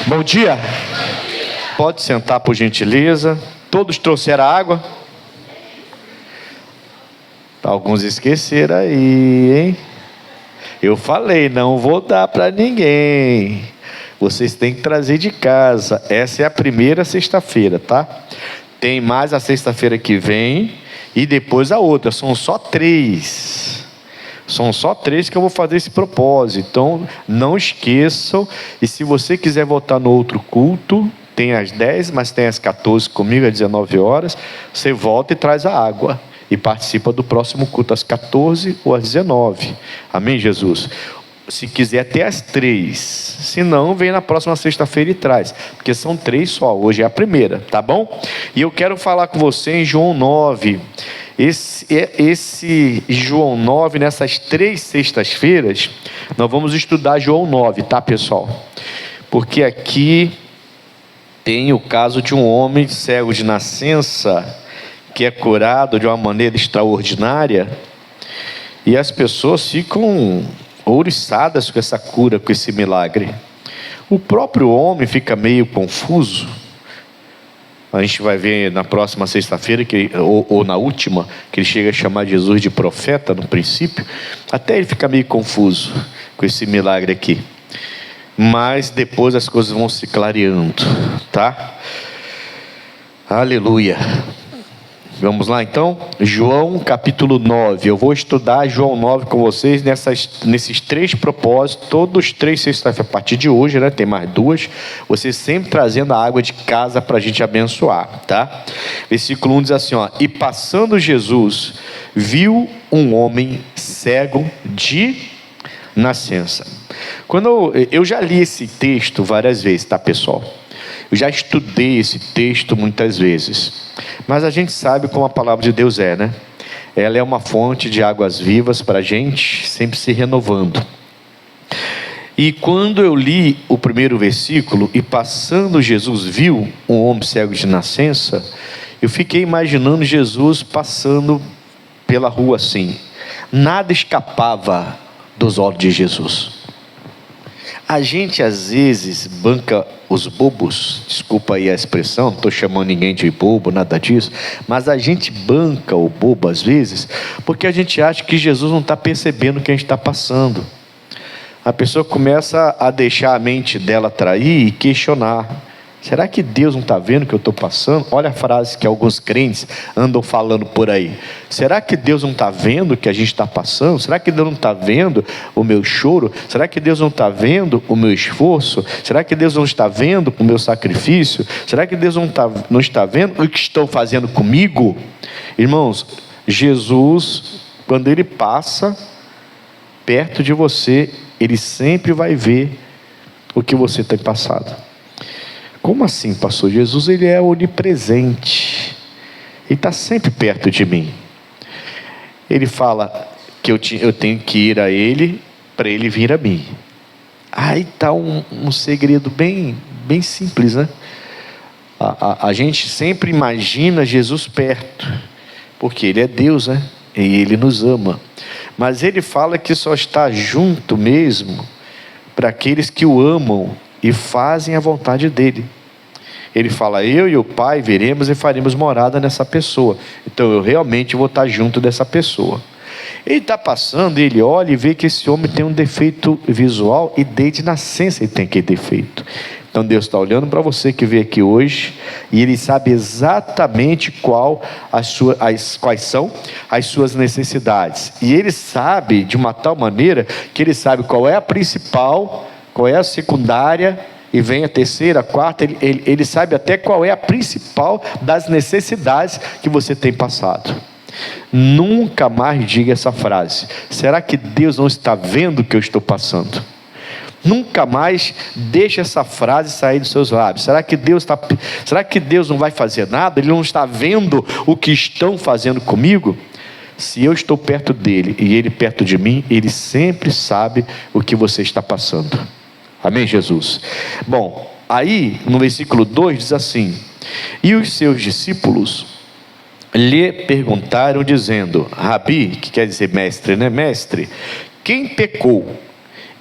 Bom dia. Pode sentar, por gentileza. Todos trouxeram água? Alguns esqueceram aí, hein? Eu falei, não vou dar para ninguém. Vocês têm que trazer de casa. Essa é a primeira sexta-feira, tá? Tem mais a sexta-feira que vem e depois a outra. São só 3. São só 3 que eu vou fazer esse propósito. Então, não esqueçam. E se você quiser voltar no outro culto, tem às 10, mas tem às 14 comigo, às 19 horas. Você volta e traz a água. E participa do próximo culto às 14 ou às 19. Amém, Jesus? Se quiser até às 3. Se não, vem na próxima sexta-feira e traz. Porque são 3 só. Hoje é a primeira, tá bom? E eu quero falar com você em João 9. Esse João 9, nessas 3 sextas-feiras, nós vamos estudar João 9, tá, pessoal? Porque aqui tem o caso de um homem cego de nascença, que é curado de uma maneira extraordinária, e as pessoas ficam ouriçadas com essa cura, com esse milagre. O próprio homem fica meio confuso. A gente vai ver na próxima sexta-feira, ou na última, que ele chega a chamar Jesus de profeta no princípio. Até ele fica meio confuso com esse milagre aqui. Mas depois as coisas vão se clareando, tá? Aleluia. Vamos lá então, João capítulo 9, eu vou estudar João 9 com vocês nesses 3 propósitos, todos os 3 sexta-feira, a partir de hoje, né? Tem mais 2, vocês sempre trazendo a água de casa para a gente abençoar, tá? Versículo 1 diz assim, ó: e passando Jesus, viu um homem cego de nascença. Quando eu já li esse texto várias vezes, tá, pessoal? Eu já estudei esse texto muitas vezes, mas a gente sabe como a palavra de Deus é, né? Ela é uma fonte de águas vivas para a gente, sempre se renovando. E quando eu li o primeiro versículo, e passando Jesus viu um homem cego de nascença, eu fiquei imaginando Jesus passando pela rua assim. Nada escapava dos olhos de Jesus. A gente às vezes banca os bobos, desculpa aí a expressão, não estou chamando ninguém de bobo, nada disso, mas a gente banca o bobo às vezes, porque a gente acha que Jesus não está percebendo o que a gente está passando. A pessoa começa a deixar a mente dela atrair e questionar. Será que Deus não está vendo o que eu estou passando? Olha a frase que alguns crentes andam falando por aí. Será que Deus não está vendo o que a gente está passando? Será que Deus não está vendo o meu choro? Será que Deus não está vendo o meu esforço? Será que Deus não está vendo o meu sacrifício? Será que Deus não está vendo o que estão fazendo comigo? Irmãos, Jesus, quando Ele passa perto de você, Ele sempre vai ver o que você tem passado. Como assim, pastor? Jesus, Ele é onipresente. Ele está sempre perto de mim. Ele fala que eu tenho que ir a Ele para Ele vir a mim. Aí está um segredo bem simples, né? A gente sempre imagina Jesus perto, porque Ele é Deus, né? E Ele nos ama. Mas Ele fala que só está junto mesmo para aqueles que o amam e fazem a vontade dele. Ele fala, eu e o Pai viremos e faremos morada nessa pessoa. Então eu realmente vou estar junto dessa pessoa. Ele está passando, ele olha e vê que esse homem tem um defeito visual, e desde nascença ele tem aquele defeito. Então Deus está olhando para você que veio aqui hoje, e Ele sabe exatamente quais são as suas necessidades. E Ele sabe de uma tal maneira que Ele sabe qual é a principal, qual é a secundária, e vem a terceira, a quarta. Ele sabe até qual é a principal das necessidades que você tem passado. Nunca mais diga essa frase: será que Deus não está vendo o que eu estou passando? Nunca mais deixe essa frase sair dos seus lábios. Será que Deus não vai fazer nada? Ele não está vendo o que estão fazendo comigo? Se eu estou perto dele e ele perto de mim, ele sempre sabe o que você está passando. Amém, Jesus? Bom, aí no versículo 2 diz assim: e os seus discípulos lhe perguntaram dizendo, Rabi, que quer dizer mestre, né? Mestre, quem pecou,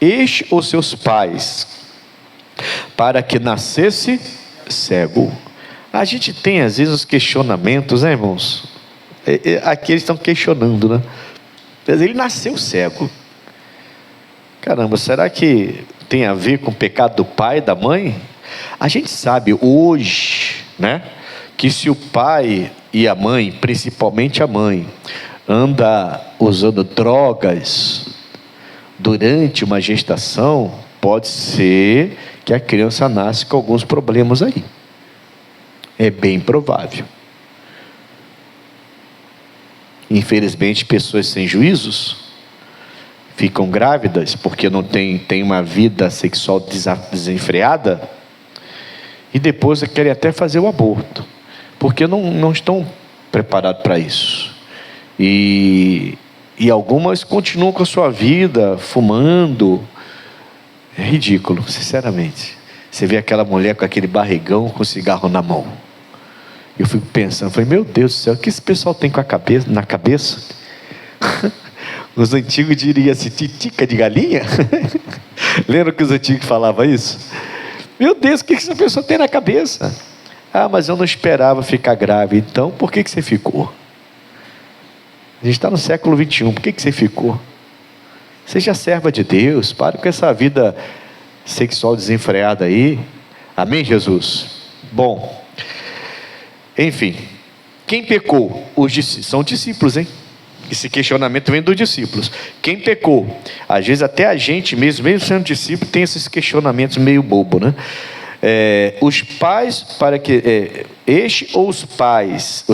este ou seus pais, para que nascesse cego. A gente tem às vezes os questionamentos, né, irmãos? Aqui eles estão questionando, né? Mas ele nasceu cego. Caramba, será que tem a ver com o pecado do pai e da mãe? A gente sabe hoje, né, que se o pai e a mãe, principalmente a mãe, anda usando drogas durante uma gestação, pode ser que a criança nasce com alguns problemas aí. É bem provável. Infelizmente, pessoas sem juízos ficam grávidas porque não tem uma vida sexual desenfreada, e depois querem até fazer o aborto, porque não estão preparados para isso. E algumas continuam com a sua vida fumando. É ridículo, sinceramente. Você vê aquela mulher com aquele barrigão com cigarro na mão. Eu fico pensando, falei, meu Deus do céu, o que esse pessoal tem na cabeça? Os antigos diriam assim, titica de galinha? Lembra que os antigos falavam isso? Meu Deus, o que essa pessoa tem na cabeça? Ah, mas eu não esperava ficar grávida. Então, por que você ficou? A gente está no século 21, por que você ficou? Seja serva de Deus, pare com essa vida sexual desenfreada aí. Amém, Jesus? Bom, enfim, quem pecou? São discípulos, hein? Esse questionamento vem dos discípulos. Quem pecou? Às vezes até a gente mesmo sendo discípulo, tem esses questionamentos meio bobo, né? Os pais, para que ou os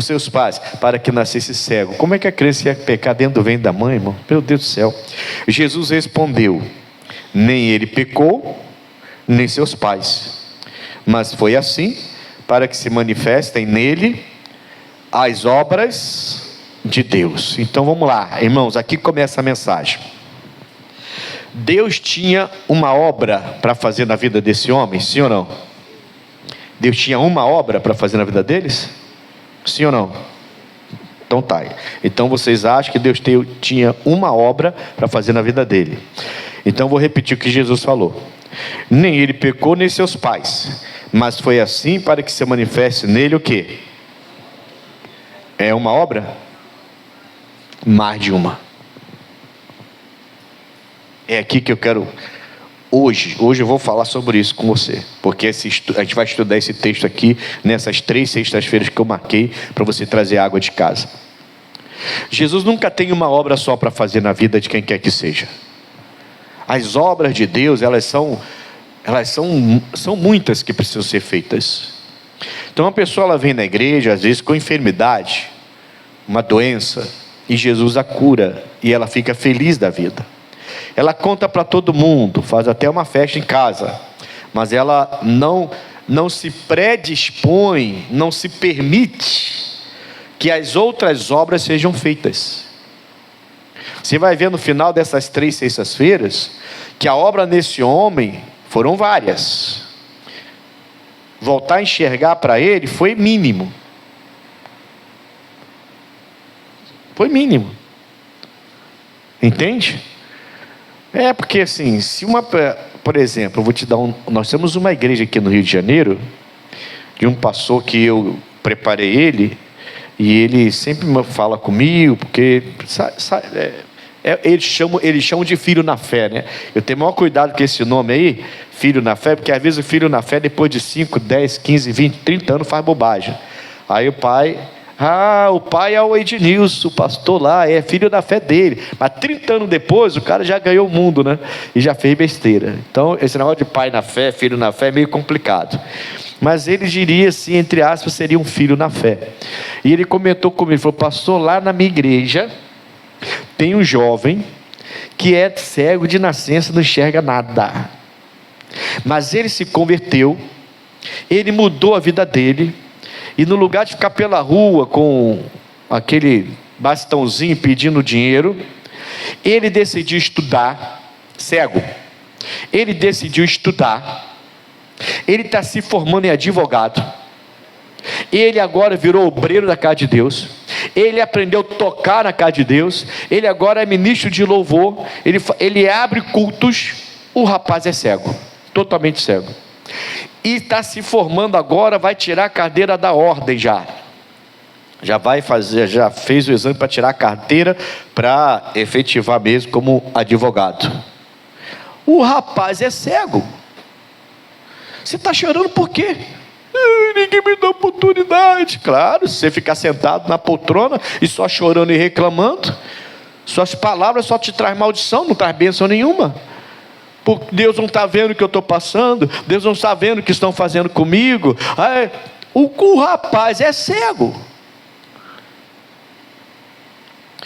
seus pais, para que nascesse cego. Como é que a criança ia pecar dentro do ventre da mãe, irmão? Meu Deus do céu. Jesus respondeu: nem ele pecou, nem seus pais, mas foi assim para que se manifestem nele as obras de Deus. Então vamos lá, irmãos, aqui começa a mensagem. Deus tinha uma obra para fazer na vida desse homem, sim ou não? Deus tinha uma obra para fazer na vida deles? Sim ou não? Então tá. Então vocês acham que Deus tinha uma obra para fazer na vida dele? Então vou repetir o que Jesus falou. Nem ele pecou, nem seus pais, mas foi assim para que se manifeste nele o quê? É uma obra? Mais de uma. É aqui que eu quero hoje eu vou falar sobre isso com você, porque a gente vai estudar esse texto aqui nessas 3 sextas-feiras que eu marquei para você trazer água de casa. Jesus nunca tem uma obra só para fazer na vida de quem quer que seja. As obras de Deus, elas são muitas que precisam ser feitas. Então uma pessoa, ela vem na igreja às vezes com enfermidade, uma doença, e Jesus a cura, e ela fica feliz da vida. Ela conta para todo mundo, faz até uma festa em casa, mas ela não se predispõe, não se permite que as outras obras sejam feitas. Você vai ver no final dessas 3 sextas-feiras que a obra nesse homem foram várias. Voltar a enxergar para ele foi mínimo. Foi mínimo. Entende? Porque assim, por exemplo, eu vou te dar nós temos uma igreja aqui no Rio de Janeiro, de um pastor que eu preparei ele, e ele sempre fala comigo, porque eles chamam de filho na fé, né? Eu tenho o maior cuidado com esse nome aí, filho na fé, porque às vezes o filho na fé, depois de 5, 10, 15, 20, 30 anos, faz bobagem. Aí o pai é o Ednilson, o pastor lá, é filho da fé dele, mas 30 anos depois, o cara já ganhou o mundo, né? E já fez besteira. Então, esse negócio de pai na fé, filho na fé, é meio complicado. Mas ele diria assim, entre aspas, seria um filho na fé. E ele comentou comigo, falou: pastor, lá na minha igreja, tem um jovem que é cego de nascença, não enxerga nada. Mas ele se converteu, ele mudou a vida dele, e no lugar de ficar pela rua com aquele bastãozinho pedindo dinheiro, ele decidiu estudar, cego. Ele decidiu estudar. Ele está se formando em advogado. Ele agora virou obreiro da casa de Deus. Ele aprendeu a tocar na casa de Deus. Ele agora é ministro de louvor. Ele abre cultos. O rapaz é cego, totalmente cego. E está se formando agora, vai tirar a carteira da ordem já. Já vai fazer, já fez o exame para tirar a carteira, para efetivar mesmo como advogado. O rapaz é cego. Você está chorando por quê? Ninguém me dá oportunidade. Claro, se você ficar sentado na poltrona e só chorando e reclamando, suas palavras só te traz maldição, não traz bênção nenhuma. Porque Deus não está vendo o que eu estou passando, Deus não está vendo o que estão fazendo comigo. O rapaz é cego.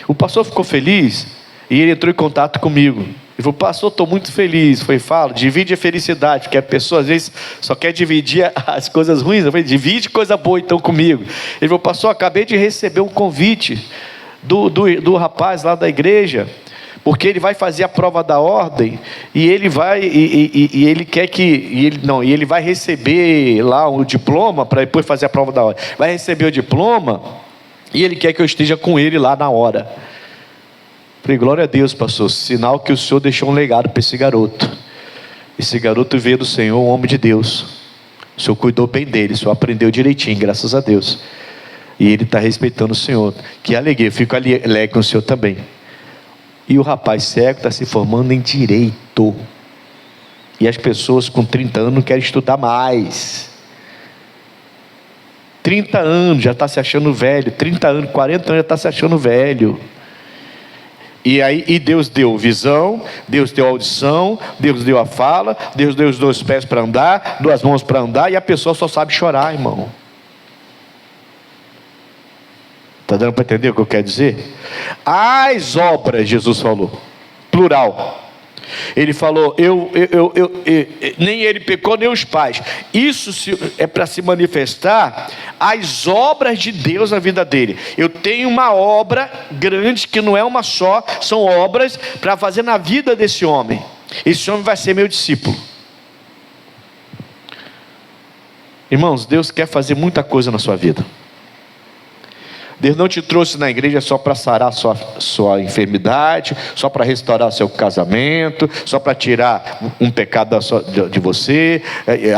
O pastor ficou feliz e ele entrou em contato comigo. Ele falou: pastor, estou muito feliz. Fala, divide a felicidade, porque a pessoa às vezes só quer dividir as coisas ruins. Eu falei: divide coisa boa então comigo. Ele falou: pastor, acabei de receber um convite do rapaz lá da igreja, porque ele vai fazer a prova da ordem, e ele vai, e ele quer que, ele vai receber lá o diploma, para depois fazer a prova da ordem, vai receber o diploma, e ele quer que eu esteja com ele lá na hora. Falei: glória a Deus, pastor, sinal que o senhor deixou um legado para esse garoto. Esse garoto veio do Senhor, um homem de Deus. O senhor cuidou bem dele, o senhor aprendeu direitinho, graças a Deus. E ele está respeitando o Senhor. Que alegria, eu fico alegre com o Senhor também. E o rapaz cego está se formando em direito. E as pessoas com 30 anos não querem estudar mais. 30 anos já está se achando velho. 30 anos, 40 anos já está se achando velho. E Deus deu visão, Deus deu audição, Deus deu a fala, Deus deu os 2 pés para andar, 2 mãos para andar, e a pessoa só sabe chorar, irmão. Está dando para entender o que eu quero dizer? As obras, Jesus falou, plural. Ele falou: nem ele pecou, nem os pais. Isso é para se manifestar as obras de Deus na vida dele. Eu tenho uma obra grande, que não é uma só, são obras para fazer na vida desse homem. Esse homem vai ser meu discípulo. Irmãos, Deus quer fazer muita coisa na sua vida. Deus não te trouxe na igreja só para sarar sua enfermidade, só para restaurar seu casamento, só para tirar um pecado de você,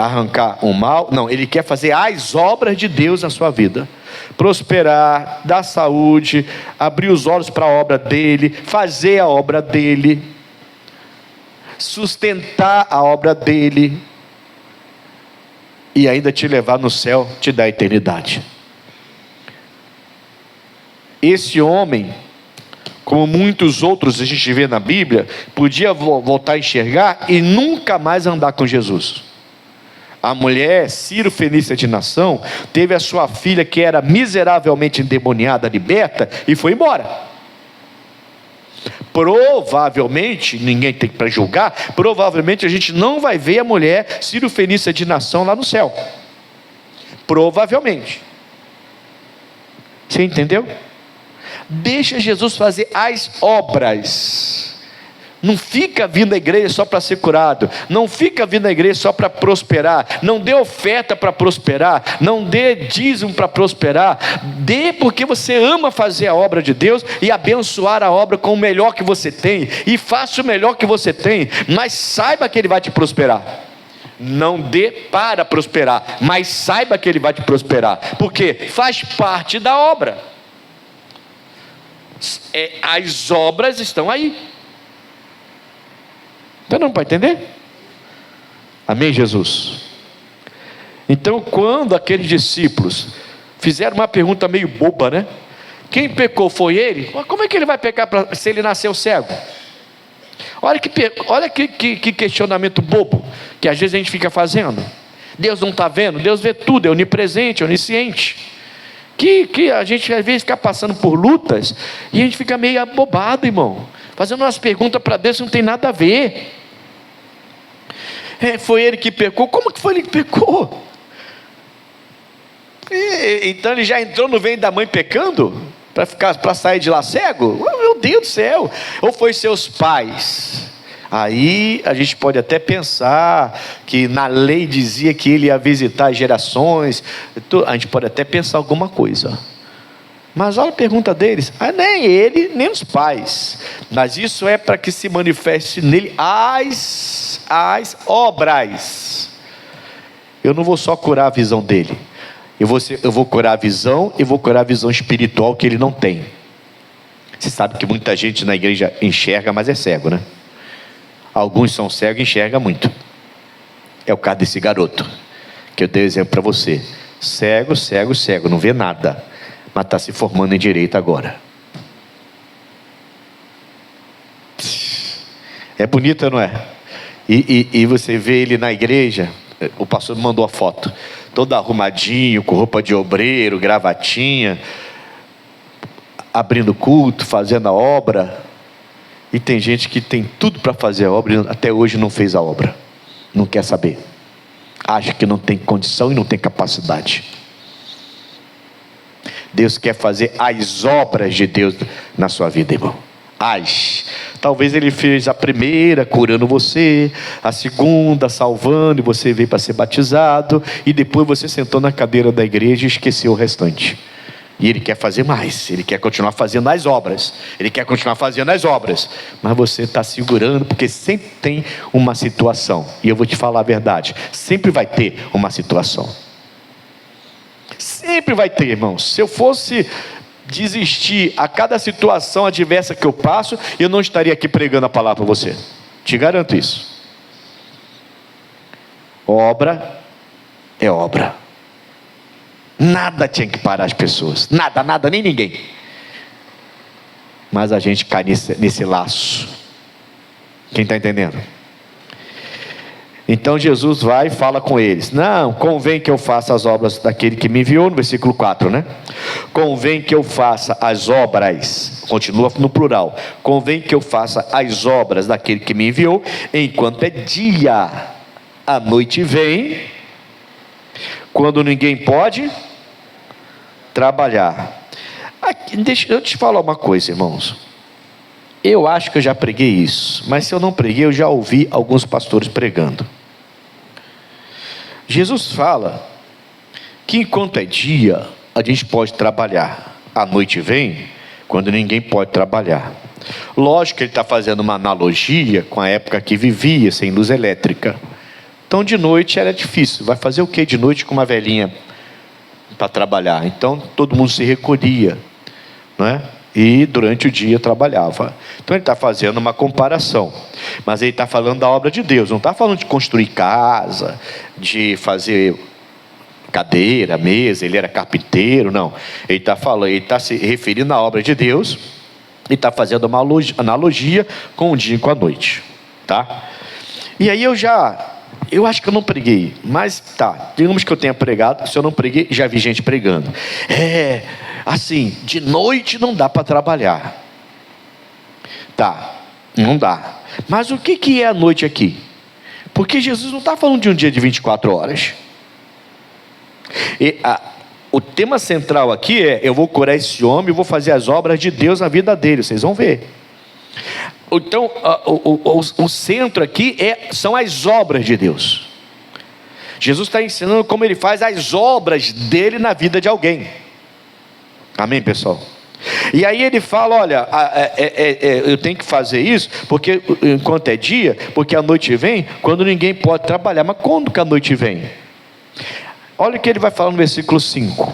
arrancar um mal. Não, Ele quer fazer as obras de Deus na sua vida. Prosperar, dar saúde, abrir os olhos para a obra dEle, fazer a obra dEle, sustentar a obra dEle, e ainda te levar no céu, te dar a eternidade. Esse homem, como muitos outros a gente vê na Bíblia, podia voltar a enxergar e nunca mais andar com Jesus. A mulher Ciro Fenícia de Nação teve a sua filha, que era miseravelmente endemoniada, liberta, e foi embora. Provavelmente, ninguém tem para julgar, provavelmente a gente não vai ver a mulher Ciro Fenícia de Nação lá no céu. Provavelmente. Você entendeu? Deixa Jesus fazer as obras. Não fica vindo à igreja só para ser curado. Não fica vindo à igreja só para prosperar. Não dê oferta para prosperar. Não dê dízimo para prosperar. Dê porque você ama fazer a obra de Deus e abençoar a obra com o melhor que você tem. E faça o melhor que você tem, mas saiba que Ele vai te prosperar. Não dê para prosperar, mas saiba que Ele vai te prosperar, porque faz parte da obra. As obras estão aí. Então não para entender? Amém, Jesus? Então, quando aqueles discípulos fizeram uma pergunta meio boba, né? Quem pecou foi ele? Como é que ele vai pecar se ele nasceu cego? Olha que questionamento bobo que às vezes a gente fica fazendo. Deus não está vendo? Deus vê tudo, é onipresente, onisciente. Que a gente às vezes fica passando por lutas e a gente fica meio abobado, irmão, fazendo umas perguntas para Deus que não tem nada a ver. Foi ele que pecou? Como que foi ele que pecou? Então ele já entrou no ventre da mãe pecando? Para sair de lá cego? Meu Deus do céu! Ou foi seus pais? Aí a gente pode até pensar que na lei dizia que ele ia visitar as gerações. A gente pode até pensar alguma coisa. Mas olha a pergunta deles: nem ele, nem os pais. Mas isso é para que se manifeste nele as obras. eu não vou só curar a visão dele. Eu vou curar a visão e vou curar a visão espiritual que ele não tem. Você sabe que muita gente na igreja enxerga, mas é cego, né? Alguns são cegos e enxergam muito. É o caso desse garoto, que eu dei exemplo para você. Cego, cego, cego, não vê nada, mas está se formando em direito agora. É bonito, não é? E você vê ele na igreja, o pastor me mandou a foto, todo arrumadinho, com roupa de obreiro, gravatinha, abrindo culto, fazendo a obra. E tem gente que tem tudo para fazer a obra e até hoje não fez a obra, não quer saber, acha que não tem condição e não tem capacidade. Deus quer fazer as obras de Deus na sua vida, irmão. Talvez ele fez a primeira curando você, a segunda salvando, e você veio para ser batizado, e depois você sentou na cadeira da igreja e esqueceu o restante. E ele quer fazer mais, ele quer continuar fazendo as obras, mas você está segurando, porque sempre tem uma situação, e eu vou te falar a verdade, sempre vai ter uma situação, sempre vai ter, irmãos. Se eu fosse desistir a cada situação adversa que eu passo, eu não estaria aqui pregando a palavra para você, te garanto isso. Obra é obra, nada tinha que parar as pessoas, nada, nem ninguém, mas a gente cai nesse laço. Quem está entendendo? Então Jesus vai e fala com eles: não, convém que eu faça as obras daquele que me enviou, no versículo 4, né? Convém que eu faça as obras, continua no plural, convém que eu faça as obras daquele que me enviou, enquanto é dia. A noite vem, quando ninguém pode trabalhar. Deixa eu te falar uma coisa, irmãos. Eu acho que eu já preguei isso, mas se eu não preguei, eu já ouvi alguns pastores pregando. Jesus fala que enquanto é dia, a gente pode trabalhar. A noite vem, quando ninguém pode trabalhar. Lógico que ele está fazendo uma analogia com a época que vivia, sem luz elétrica. Então de noite era difícil. Vai fazer o que de noite com uma velhinha para trabalhar? Então todo mundo se recolhia, não é? E durante o dia trabalhava. Então ele está fazendo uma comparação, mas ele está falando da obra de Deus, não está falando de construir casa, de fazer cadeira, mesa, ele era carpinteiro, não. Ele está falando, ele está se referindo à obra de Deus, e está fazendo uma analogia com o dia e com a noite, tá? E aí eu acho que eu não preguei, mas tá, digamos que eu tenha pregado. Se eu não preguei, já vi gente pregando. Assim, de noite não dá para trabalhar. Tá, não dá. Mas o que é a noite aqui? Porque Jesus não está falando de um dia de 24 horas. O tema central aqui é: eu vou curar esse homem, eu vou fazer as obras de Deus na vida dele, vocês vão ver. Então, o centro aqui são as obras de Deus. Jesus está ensinando como ele faz as obras dele na vida de alguém. Amém, pessoal? E aí ele fala: olha, eu tenho que fazer isso, porque enquanto é dia, porque a noite vem, quando ninguém pode trabalhar. Mas quando que a noite vem? Olha o que ele vai falar no versículo 5.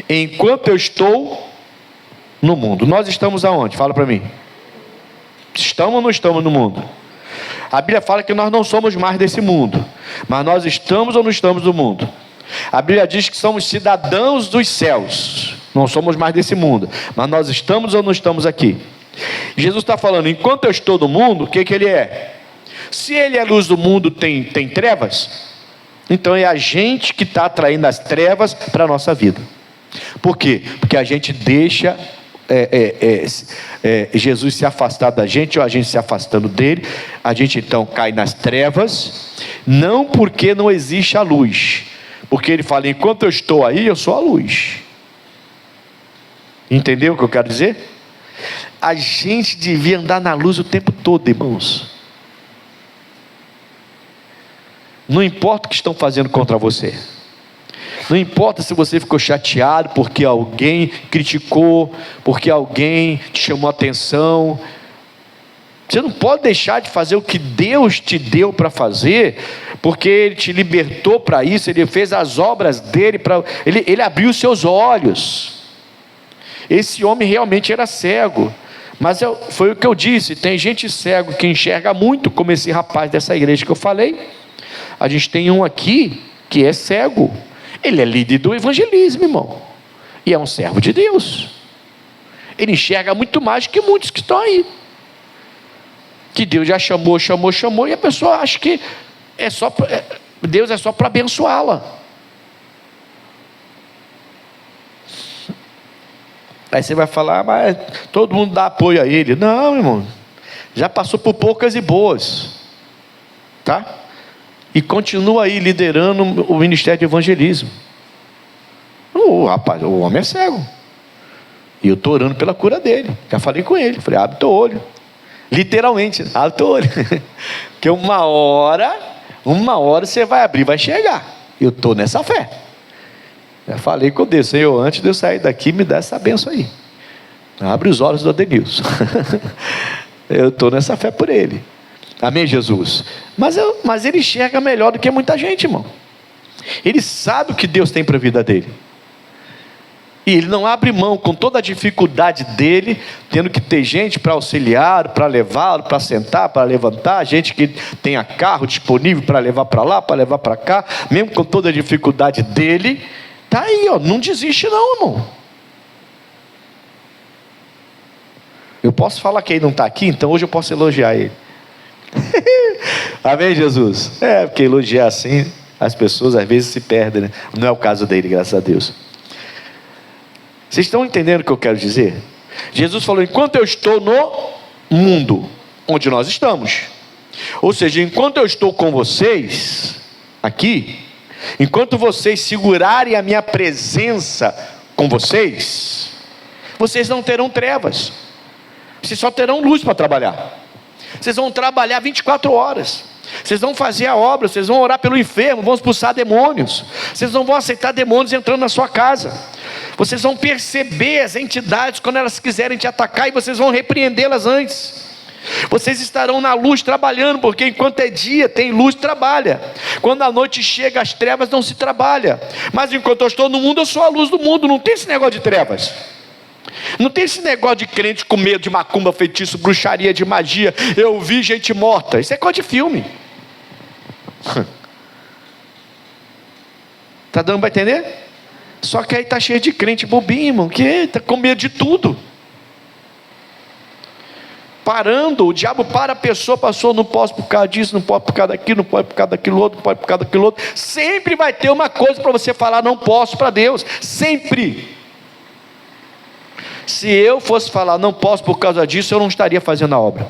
Enquanto eu estou no mundo. Nós estamos aonde? Fala para mim. Estamos ou não estamos no mundo? A Bíblia fala que nós não somos mais desse mundo, mas nós estamos ou não estamos no mundo? A Bíblia diz que somos cidadãos dos céus, não somos mais desse mundo, mas nós estamos ou não estamos aqui? Jesus está falando: enquanto eu estou no mundo, o que ele é? Se ele é luz do mundo, tem trevas, então é a gente que está atraindo as trevas para a nossa vida. Por quê? Porque a gente deixa Jesus se afastar da gente, ou a gente se afastando dele, a gente então cai nas trevas, não porque não existe a luz, porque ele fala: enquanto eu estou aí, eu sou a luz. Entendeu o que eu quero dizer? A gente devia andar na luz o tempo todo, irmãos. Não importa o que estão fazendo contra você, não importa se você ficou chateado porque alguém criticou, porque alguém te chamou a atenção. Você não pode deixar de fazer o que Deus te deu para fazer, porque Ele te libertou para isso, Ele fez as obras dEle, ele abriu os seus olhos. Esse homem realmente era cego, mas foi o que eu disse, tem gente cego que enxerga muito, como esse rapaz dessa igreja que eu falei. A gente tem um aqui que é cego, ele é líder do evangelismo, irmão, e é um servo de Deus. Ele enxerga muito mais que muitos que estão aí, que Deus já chamou, e a pessoa acha que Deus é só para abençoá-la. Aí você vai falar, mas todo mundo dá apoio a ele. Não, irmão, já passou por poucas e boas, tá? E continua aí liderando o ministério de evangelismo. Rapaz, o homem é cego, e eu estou orando pela cura dele. Já falei com ele, falei, abre teu olho, literalmente, abre teu olho, que uma hora você vai abrir, vai chegar. Eu estou nessa fé. Já falei com Deus, Senhor, antes de eu sair daqui, me dá essa bênção aí, abre os olhos do Adenilson. Eu estou nessa fé por ele. Amém, Jesus? Mas ele enxerga melhor do que muita gente, irmão. Ele sabe o que Deus tem para a vida dele, e ele não abre mão, com toda a dificuldade dele, tendo que ter gente para auxiliar, para levá-lo, para sentar, para levantar, gente que tenha carro disponível para levar para lá, para levar para cá, mesmo com toda a dificuldade dele, está aí, ó, não desiste não, irmão. Eu posso falar que ele não está aqui, então hoje eu posso elogiar ele. Amém, Jesus? Porque elogiar assim, as pessoas às vezes se perdem, né? Não é o caso dele, graças a Deus. Vocês estão entendendo o que eu quero dizer? Jesus falou, enquanto eu estou no mundo, onde nós estamos, ou seja, enquanto eu estou com vocês, aqui, enquanto vocês segurarem a minha presença com vocês, vocês não terão trevas, vocês só terão luz para trabalhar. Vocês vão trabalhar 24 horas, vocês vão fazer a obra, vocês vão orar pelo enfermo, vão expulsar demônios, vocês não vão aceitar demônios entrando na sua casa, vocês vão perceber as entidades quando elas quiserem te atacar, e vocês vão repreendê-las antes. Vocês estarão na luz trabalhando, porque enquanto é dia tem luz, trabalha. Quando a noite chega, as trevas não se trabalha. Mas enquanto eu estou no mundo, eu sou a luz do mundo. Não tem esse negócio de trevas, não tem esse negócio de crente com medo de macumba, feitiço, bruxaria, de magia. Eu vi gente morta, isso é coisa de filme. Está dando para entender? Só que aí está cheio de crente bobinho, irmão, que está com medo de tudo. Parando, o diabo para a pessoa, passou, não posso por causa disso, não pode por causa daquilo, não pode por causa daquilo outro, não pode por causa daquilo outro. Sempre vai ter uma coisa para você falar, não posso, para Deus, sempre. Se eu fosse falar, não posso por causa disso, eu não estaria fazendo a obra.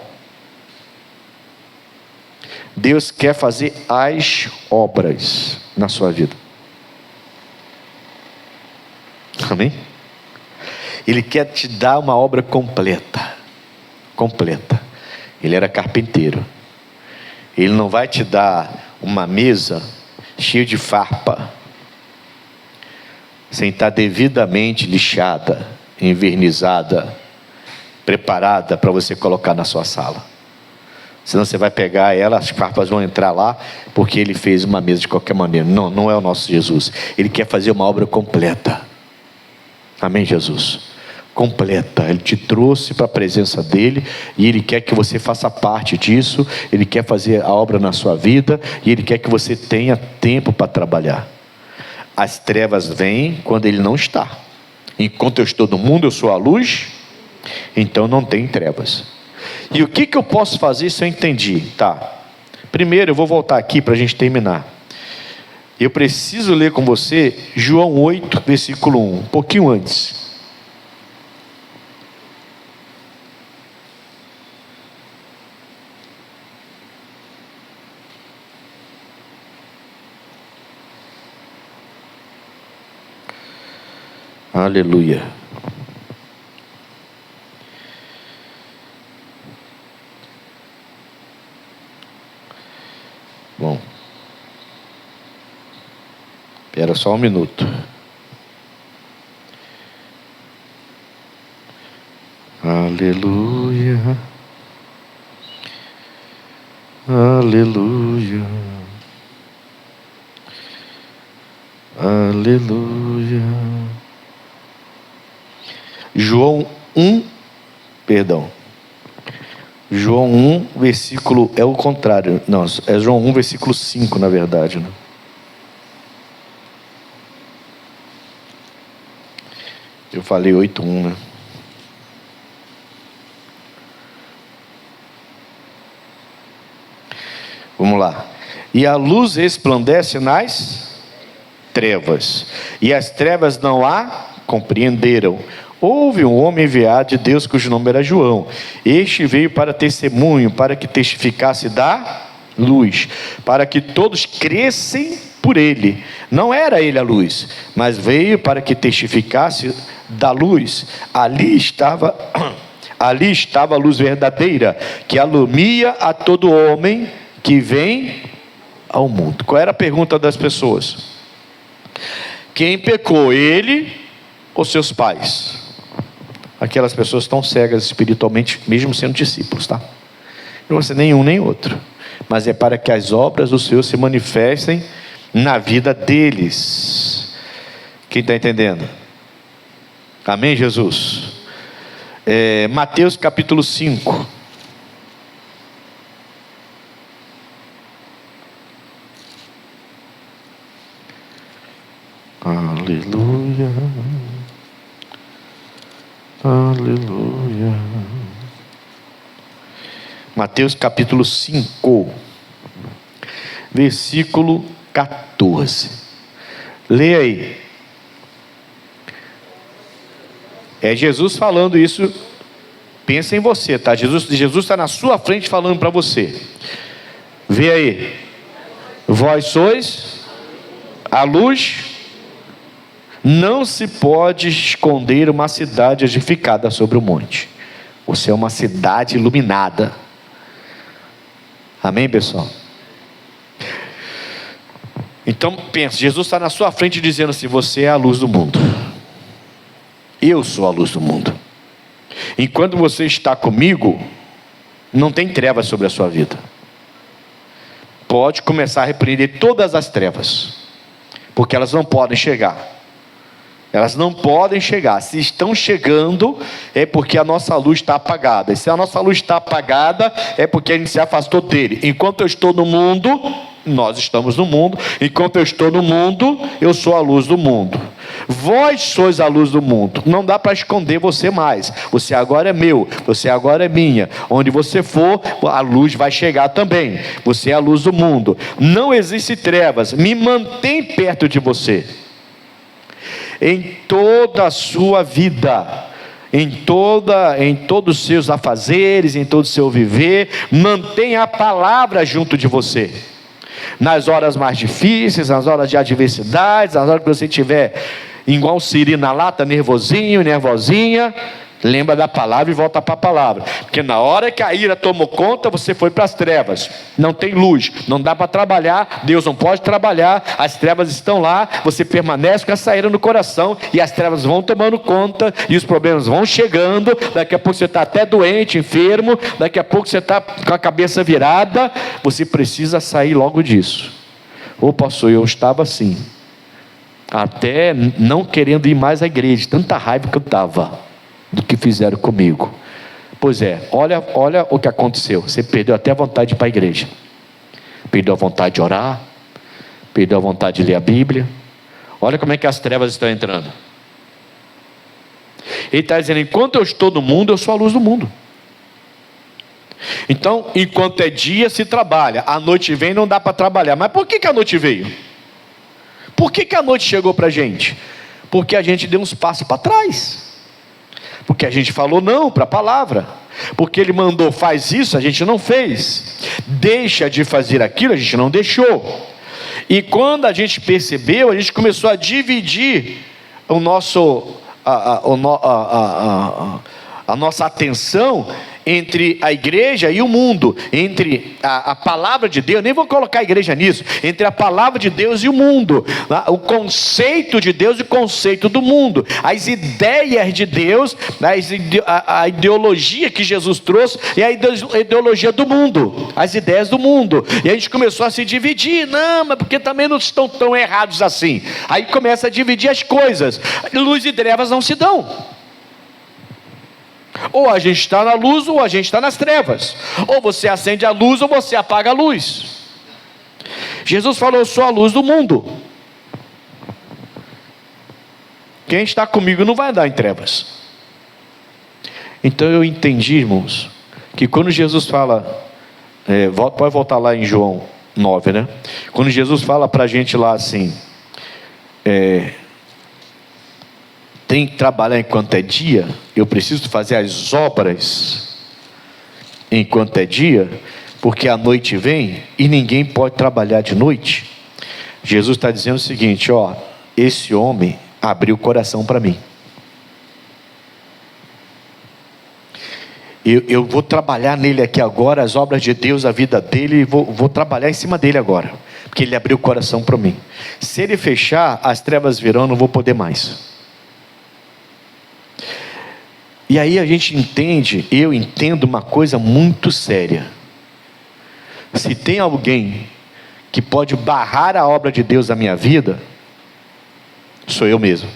Deus quer fazer as obras na sua vida. Amém? Ele quer te dar uma obra completa. Ele era carpinteiro. Ele não vai te dar uma mesa cheia de farpa, sem estar devidamente lixada, envernizada, preparada para você colocar na sua sala. Senão você vai pegar ela, as farpas vão entrar lá, porque ele fez uma mesa de qualquer maneira. Não, não é o nosso Jesus. Ele quer fazer uma obra completa. Amém, Jesus? Completa. Ele te trouxe para a presença dele, e ele quer que você faça parte disso. Ele quer fazer a obra na sua vida, e ele quer que você tenha tempo para trabalhar. As trevas vêm quando ele não está. Enquanto eu estou no mundo, eu sou a luz, então não tem trevas. E o que eu posso fazer se eu entendi? Tá, primeiro eu vou voltar aqui para a gente terminar. Eu preciso ler com você João 8, versículo 1, um pouquinho antes. Aleluia. Bom, espera só um minuto. Aleluia. Aleluia. Aleluia. João 1, perdão. João 1, versículo, é o contrário. Não, é João 1, versículo 5, na verdade, né? Eu falei 8:1, né? Vamos lá. E a luz resplandece nas trevas, e as trevas não a compreenderam. Houve um homem enviado de Deus, cujo nome era João. Este veio para testemunho, para que testificasse da luz, para que todos crescem por ele. Não era ele a luz, mas veio para que testificasse da luz. Ali estava a luz verdadeira, que alumia a todo homem que vem ao mundo. Qual era a pergunta das pessoas? Quem pecou, ele ou seus pais? Aquelas pessoas estão cegas espiritualmente, mesmo sendo discípulos, tá? Não vai ser nenhum nem outro, mas é para que as obras do Senhor se manifestem na vida deles. Quem está entendendo? Amém, Jesus? Mateus capítulo 5. Aleluia. Aleluia. Mateus capítulo 5, versículo 14. Leia aí. É Jesus falando isso. Pensa em você, tá? Jesus está na sua frente falando para você. Vê aí. Vós sois a luz. Não se pode esconder uma cidade edificada sobre o monte. Você é uma cidade iluminada. Amém, pessoal? Então pensa, Jesus está na sua frente dizendo assim: você é a luz do mundo. Eu sou a luz do mundo. Enquanto você está comigo, não tem trevas sobre a sua vida. Pode começar a repreender todas as trevas, porque elas não podem chegar. Elas não podem chegar. Se estão chegando, é porque a nossa luz está apagada. E se a nossa luz está apagada, é porque a gente se afastou dele. Enquanto eu estou no mundo, nós estamos no mundo. Enquanto eu estou no mundo, eu sou a luz do mundo. Vós sois a luz do mundo. Não dá para esconder você mais. Você agora é meu, você agora é minha. Onde você for, a luz vai chegar também. Você é a luz do mundo. Não existe trevas. Me mantém perto de você. Em toda a sua vida, em todos os seus afazeres, em todo o seu viver, mantenha a palavra junto de você. Nas horas mais difíceis, nas horas de adversidades, nas horas que você estiver igual um siri na lata, nervosinho, nervosinha, lembra da palavra e volta para a palavra. Porque na hora que a ira tomou conta, você foi para as trevas. Não tem luz, não dá para trabalhar. Deus não pode trabalhar. As trevas estão lá. Você permanece com essa ira no coração. E as trevas vão tomando conta. E os problemas vão chegando. Daqui a pouco você está até doente, enfermo. Daqui a pouco você está com a cabeça virada. Você precisa sair logo disso. Ô pastor, eu estava assim, até não querendo ir mais à igreja. Tanta raiva que eu estava do que fizeram comigo. Pois é, olha o que aconteceu. Você perdeu até a vontade de ir para a igreja, perdeu a vontade de orar, perdeu a vontade de ler a Bíblia. Olha como é que as trevas estão entrando. Ele está dizendo: enquanto eu estou no mundo, eu sou a luz do mundo. Então, enquanto é dia, se trabalha. A noite vem, não dá para trabalhar. Mas por que a noite veio? Por que a noite chegou para a gente? Porque a gente deu uns passos para trás. Porque a gente falou não para a palavra. Porque ele mandou, faz isso, a gente não fez. Deixa de fazer aquilo, a gente não deixou. E quando a gente percebeu, a gente começou a dividir a nossa atenção entre a igreja e o mundo, entre a palavra de Deus, nem vou colocar a igreja nisso, entre a palavra de Deus e o mundo, o conceito de Deus e o conceito do mundo, as ideias de Deus, a ideologia que Jesus trouxe e a ideologia do mundo, as ideias do mundo. E a gente começou a se dividir. Não, mas porque também não estão tão errados assim. Aí começa a dividir as coisas. Luz e trevas não se dão. Ou a gente está na luz ou a gente está nas trevas. Ou você acende a luz ou você apaga a luz. Jesus falou: eu sou a luz do mundo. Quem está comigo não vai andar em trevas. Então eu entendi, irmãos, que quando Jesus fala, pode voltar lá em João 9, né? Quando Jesus fala para a gente lá assim, tem que trabalhar enquanto é dia, eu preciso fazer as obras enquanto é dia, porque a noite vem e ninguém pode trabalhar de noite. Jesus está dizendo o seguinte: esse homem abriu o coração para mim. Eu vou trabalhar nele aqui agora, as obras de Deus, a vida dele, vou trabalhar em cima dele agora, porque ele abriu o coração para mim. Se ele fechar, as trevas virão, não vou poder mais. E aí a gente entende, eu entendo uma coisa muito séria. Se tem alguém que pode barrar a obra de Deus na minha vida, sou eu mesmo.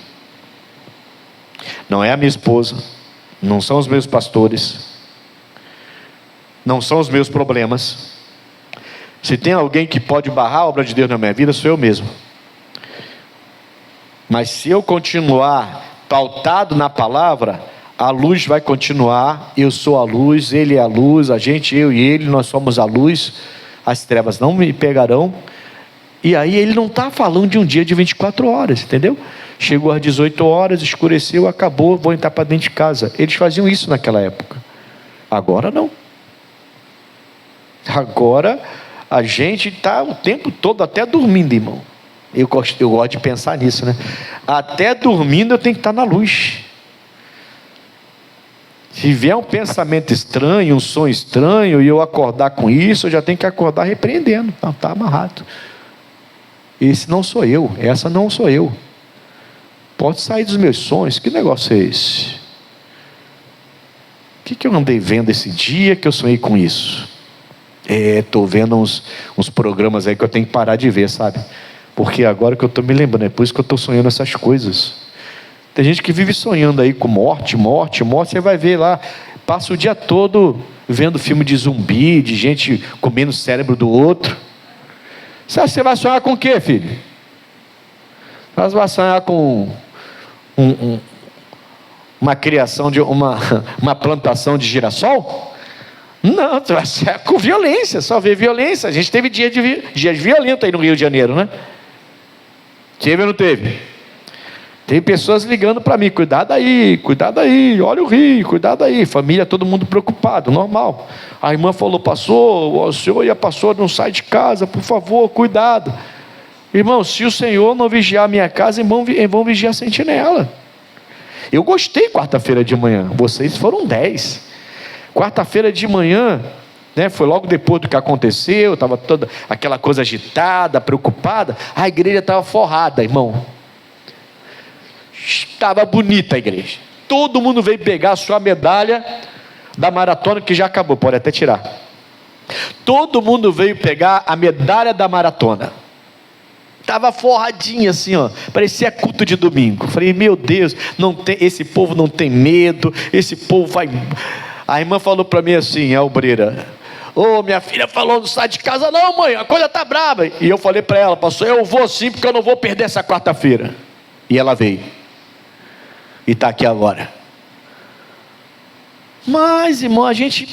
Não é a minha esposa, não são os meus pastores, não são os meus problemas. Se tem alguém que pode barrar a obra de Deus na minha vida, sou eu mesmo. Mas se eu continuar pautado na palavra, a luz vai continuar. Eu sou a luz, ele é a luz, eu e ele, nós somos a luz. As trevas não me pegarão. E aí ele não está falando de um dia de 24 horas, entendeu? Chegou às 18 horas, escureceu, acabou, vou entrar para dentro de casa. Eles faziam isso naquela época. Agora não. Agora a gente está o tempo todo até dormindo, irmão. Eu gosto de pensar nisso, né? Até dormindo eu tenho que estar na luz. Se vier um pensamento estranho, um som estranho, e eu acordar com isso, eu já tenho que acordar repreendendo. Não, está amarrado. Esse não sou eu, essa não sou eu. Pode sair dos meus sonhos. Que negócio é esse? O que eu andei vendo esse dia que eu sonhei com isso? Estou vendo uns programas aí que eu tenho que parar de ver, sabe? Porque agora que eu estou me lembrando, é por isso que eu estou sonhando essas coisas. Tem gente que vive sonhando aí com morte. Você vai ver lá, passa o dia todo vendo filme de zumbi, de gente comendo o cérebro do outro. Você vai sonhar com o quê, filho? Você vai sonhar com uma criação de uma plantação de girassol? Não, você vai sonhar com violência, só ver violência. A gente teve dias violentos aí no Rio de Janeiro, né? Teve ou não teve? Tem pessoas ligando para mim: cuidado aí, olha o rio, cuidado aí. Família, todo mundo preocupado, normal. A irmã falou: pastor, o senhor e a pastora não sai de casa, por favor, cuidado. Irmão, se o Senhor não vigiar a minha casa, vão vigiar a sentinela. Eu gostei quarta-feira de manhã, vocês foram 10. Quarta-feira de manhã, né, foi logo depois do que aconteceu, estava toda aquela coisa agitada, preocupada. A igreja estava forrada, irmão. Estava bonita a igreja. Todo mundo veio pegar a sua medalha da maratona, que já acabou, pode até tirar. Todo mundo veio pegar a medalha da maratona. Estava forradinha assim, parecia culto de domingo. Falei: meu Deus, esse povo não tem medo, esse povo vai. A irmã falou para mim assim, a obreira: minha filha falou, não sai de casa não, mãe, a coisa está brava. E eu falei para ela: pastor, eu vou sim, porque eu não vou perder essa quarta-feira. E ela veio. E está aqui agora. Mas, irmão, a gente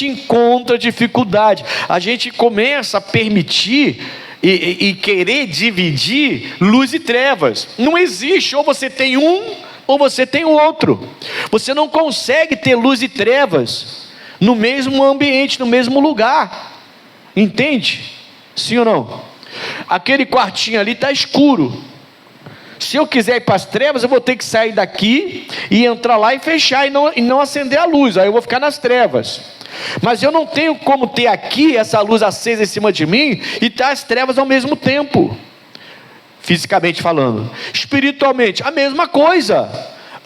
encontra dificuldade. A gente começa a permitir e querer dividir luz e trevas. Não existe, ou você tem um, ou você tem o outro. Você não consegue ter luz e trevas no mesmo ambiente, no mesmo lugar. Entende? Sim ou não? Aquele quartinho ali está escuro. Se eu quiser ir para as trevas, eu vou ter que sair daqui e entrar lá e fechar e não acender a luz. Aí eu vou ficar nas trevas. Mas eu não tenho como ter aqui essa luz acesa em cima de mim e ter as trevas ao mesmo tempo. Fisicamente falando. Espiritualmente, a mesma coisa.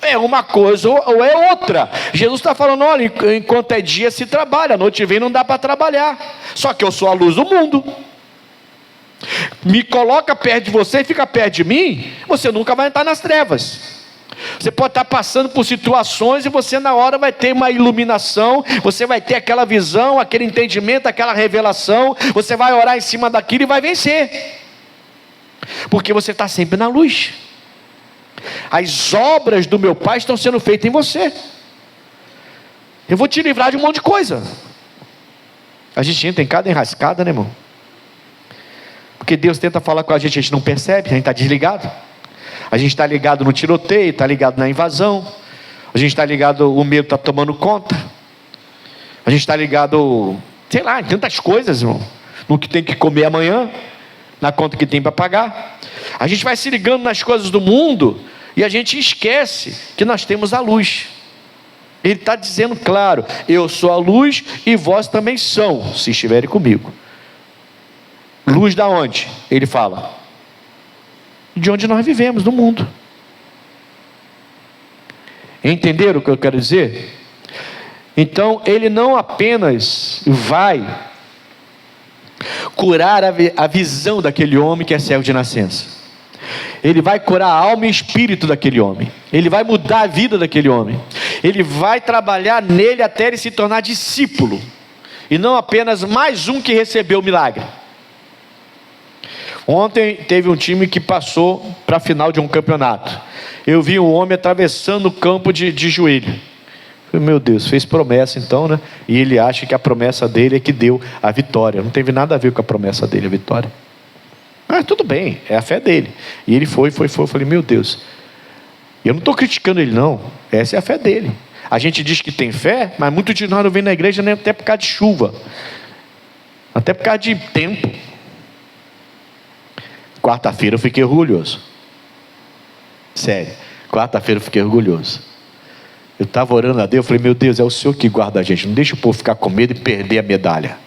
É uma coisa ou é outra. Jesus está falando, olha, enquanto é dia se trabalha, à noite vem não dá para trabalhar. Só que eu sou a luz do mundo. Me coloca perto de você e fica perto de mim, você nunca vai estar nas trevas. Você pode estar passando por situações e você na hora vai ter uma iluminação, você vai ter aquela visão, aquele entendimento, aquela revelação, você vai orar em cima daquilo e vai vencer. Porque você está sempre na luz. As obras do meu Pai estão sendo feitas em você. Eu vou te livrar de um monte de coisa. A gente entra em cada enrascada, né, irmão? Porque Deus tenta falar com a gente não percebe, a gente está desligado. A gente está ligado no tiroteio, está ligado na invasão. A gente está ligado, o medo está tomando conta. A gente está ligado, sei lá, em tantas coisas, irmão. No que tem que comer amanhã, na conta que tem para pagar. A gente vai se ligando nas coisas do mundo e a gente esquece que nós temos a luz. Ele está dizendo claro, eu sou a luz e vós também são, se estiverem comigo. Luz da onde? Ele fala, de onde nós vivemos, no mundo. Entenderam o que eu quero dizer? Então, ele não apenas vai curar a visão daquele homem que é cego de nascença. Ele vai curar a alma e espírito daquele homem. Ele vai mudar a vida daquele homem. Ele vai trabalhar nele até ele se tornar discípulo. E não apenas mais um que recebeu o milagre. Ontem teve um time que passou para a final de um campeonato. Eu vi um homem atravessando o campo de joelho. Meu Deus, fez promessa então, né? E ele acha que a promessa dele é que deu a vitória. Não teve nada a ver com a promessa dele, a vitória. Ah, tudo bem, é a fé dele. E ele foi. Eu falei, meu Deus. Eu não estou criticando ele não. Essa é a fé dele. A gente diz que tem fé, mas muito de nós não vem na igreja nem até por causa de chuva. Até por causa de tempo. Quarta-feira eu fiquei orgulhoso. Sério, quarta-feira eu fiquei orgulhoso. Eu estava orando a Deus, eu falei, meu Deus, é o Senhor que guarda a gente. Não deixa o povo ficar com medo e perder a medalha.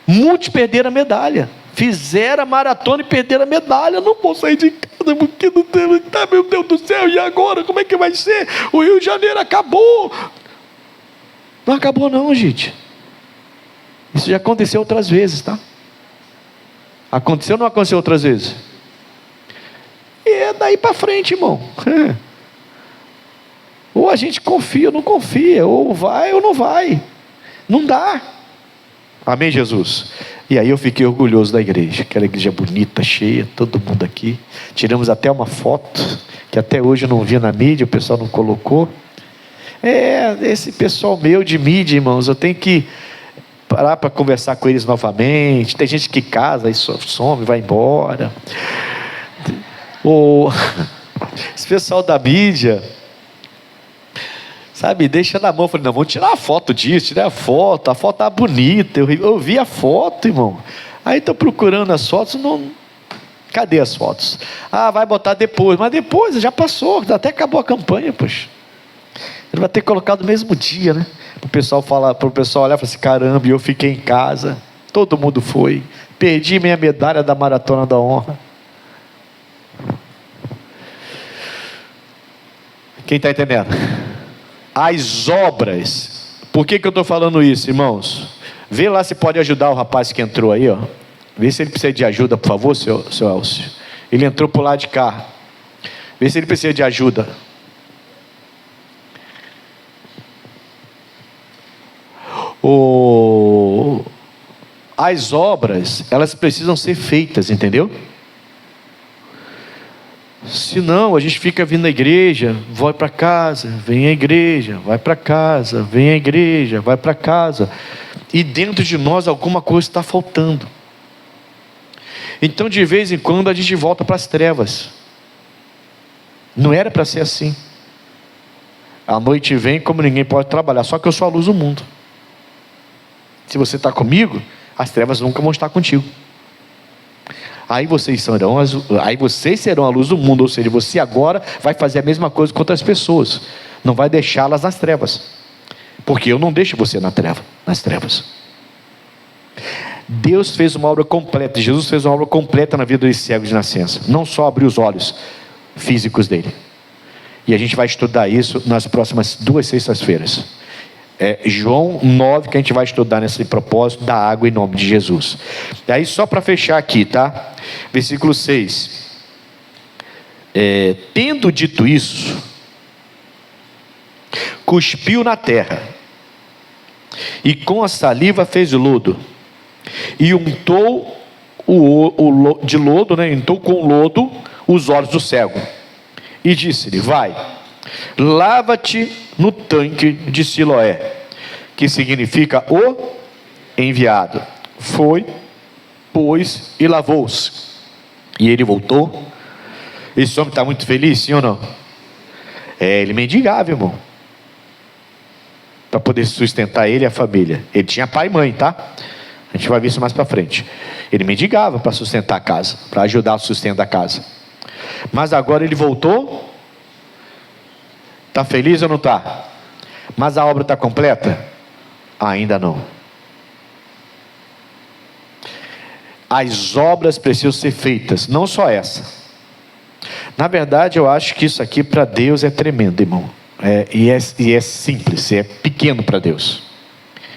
Muitos perderam a medalha. Fizeram a maratona e perderam a medalha. Não vou sair de casa porque não tem. Meu Deus do céu, e agora? Como é que vai ser? O Rio de Janeiro acabou. Não acabou não, gente. Isso já aconteceu outras vezes, tá? Aconteceu ou não aconteceu outras vezes? E é daí para frente, irmão. Ou a gente confia ou não confia. Ou vai ou não vai. Não dá. Amém, Jesus? E aí eu fiquei orgulhoso da igreja. Aquela igreja bonita, cheia, todo mundo aqui. Tiramos até uma foto, que até hoje eu não vi na mídia, o pessoal não colocou. Esse pessoal meu de mídia, irmãos, eu tenho que parar para conversar com eles novamente. Tem gente que casa e some, vai embora. Esse pessoal da mídia, sabe, deixa na mão. Eu falei, não, vamos tirar a foto disso. Tirei a foto tá bonita. Eu vi a foto, irmão. Aí estou procurando as fotos, não. Cadê as fotos? Ah, vai botar depois. Mas depois, já passou, até acabou a campanha, poxa. Ele vai ter colocado no mesmo dia, né? Para o pessoal olhar e falar assim, caramba, eu fiquei em casa, todo mundo foi, perdi minha medalha da Maratona da Honra. Quem está entendendo? As obras. Por que eu estou falando isso, irmãos? Vê lá se pode ajudar o rapaz que entrou aí, ó. Vê se ele precisa de ajuda, por favor, seu Elcio. Ele entrou por lá de cá. Vê se ele precisa de ajuda. As obras, elas precisam ser feitas, entendeu? Senão a gente fica vindo à igreja, vai para casa, vem à igreja, vai para casa, vem à igreja, vai para casa, e dentro de nós alguma coisa está faltando. Então de vez em quando a gente volta para as trevas. Não era para ser assim. A noite vem como ninguém pode trabalhar, só que eu sou a luz do mundo. Se você está comigo, as trevas nunca vão estar contigo. Aí vocês serão a luz do mundo. Ou seja, você agora vai fazer a mesma coisa com outras pessoas, não vai deixá-las nas trevas, porque eu não deixo você nas trevas. Deus fez uma obra completa, Jesus fez uma obra completa na vida desse cego de nascença, não só abriu os olhos físicos dele. E a gente vai estudar isso nas próximas 2 sextas-feiras. João 9, que a gente vai estudar nesse propósito da água em nome de Jesus. E aí, só para fechar aqui, tá? Versículo 6. Tendo dito isso, cuspiu na terra, e com a saliva fez lodo, e untou de lodo, né? Untou com lodo os olhos do cego, e disse-lhe: vai, lava-te no tanque de Siloé, que significa o enviado. Foi, pois, e lavou-se, e ele voltou. Esse homem está muito feliz, sim ou não? Ele mendigava, irmão, para poder sustentar ele e a família. Ele tinha pai e mãe, tá? A gente vai ver isso mais para frente. Ele mendigava para sustentar a casa, para ajudar o sustento da casa. Mas agora ele voltou. Está feliz ou não está? Mas a obra está completa? Ainda não. As obras precisam ser feitas, não só essa. Na verdade, eu acho que isso aqui para Deus é tremendo, irmão. E é simples, é pequeno para Deus.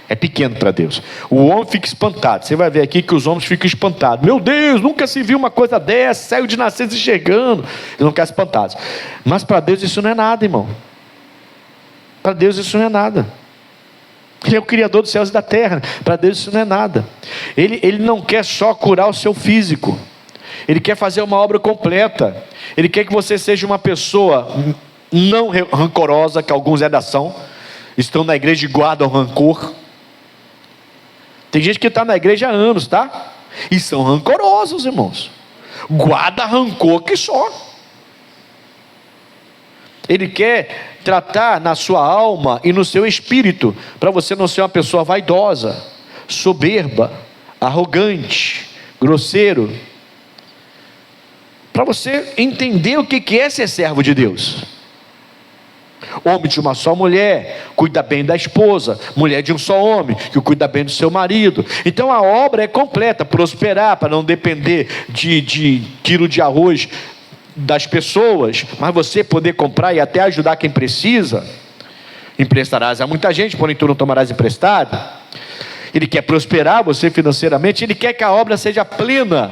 É pequeno para Deus. O homem fica espantado. Você vai ver aqui que os homens ficam espantados. Meu Deus, nunca se viu uma coisa dessa. Saiu de nascença enxergando. Eles não ficam espantados. Mas para Deus isso não é nada, irmão. Para Deus isso não é nada. Ele é o Criador dos céus e da terra. Para Deus isso não é nada. Ele não quer só curar o seu físico. Ele quer fazer uma obra completa. Ele quer que você seja uma pessoa não rancorosa, que alguns são. Estão na igreja e guardam rancor. Tem gente que está na igreja há anos, tá? E são rancorosos, irmãos. Guarda rancor que só. Ele quer tratar na sua alma e no seu espírito, para você não ser uma pessoa vaidosa, soberba, arrogante, grosseiro. Para você entender o que é ser servo de Deus. Homem de uma só mulher, cuida bem da esposa. Mulher de um só homem, que cuida bem do seu marido. Então a obra é completa. Prosperar, para não depender de quilo de arroz das pessoas, mas você poder comprar e até ajudar quem precisa. Emprestarás a muita gente, porém tu não tomarás emprestado. Ele quer prosperar você financeiramente. Ele quer que a obra seja plena.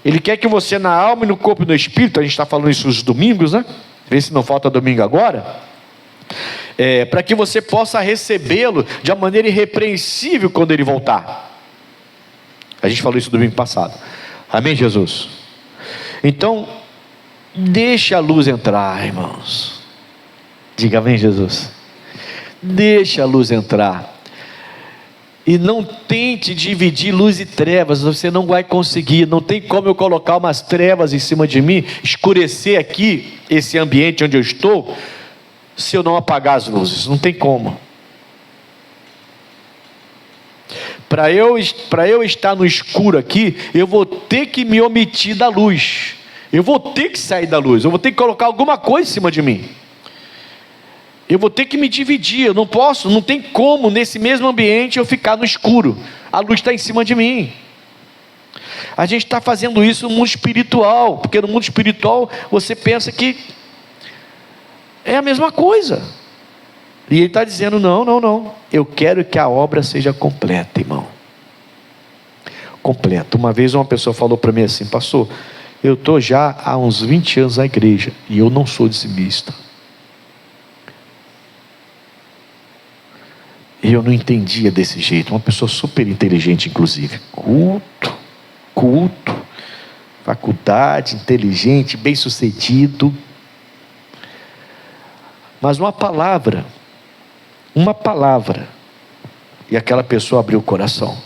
Ele quer que você, na alma e no corpo e no espírito, a gente está falando isso nos domingos, né? Vê se não falta domingo agora. Para que você possa recebê-lo de uma maneira irrepreensível quando ele voltar. A gente falou isso domingo passado. Amém, Jesus? Então, deixa a luz entrar, irmãos. Diga amém, Jesus. Deixa a luz entrar. E não tente dividir luz e trevas, você não vai conseguir. Não tem como eu colocar umas trevas em cima de mim, escurecer aqui esse ambiente onde eu estou, se eu não apagar as luzes. Não tem como. Para eu estar no escuro aqui, eu vou ter que me omitir da luz. Eu vou ter que sair da luz. Eu vou ter que colocar alguma coisa em cima de mim. Eu vou ter que me dividir. Eu não posso, não tem como nesse mesmo ambiente eu ficar no escuro. A luz está em cima de mim. A gente está fazendo isso no mundo espiritual, porque no mundo espiritual você pensa que é a mesma coisa. E ele está dizendo: não. Eu quero que a obra seja completa, irmão. Completa. Uma vez uma pessoa falou para mim assim: pastor, eu estou já há uns 20 anos na igreja e eu não sou dizimista. E eu não entendia desse jeito. Uma pessoa super inteligente, inclusive. Culto, faculdade, inteligente, bem sucedido. Mas uma palavra, e aquela pessoa abriu o coração.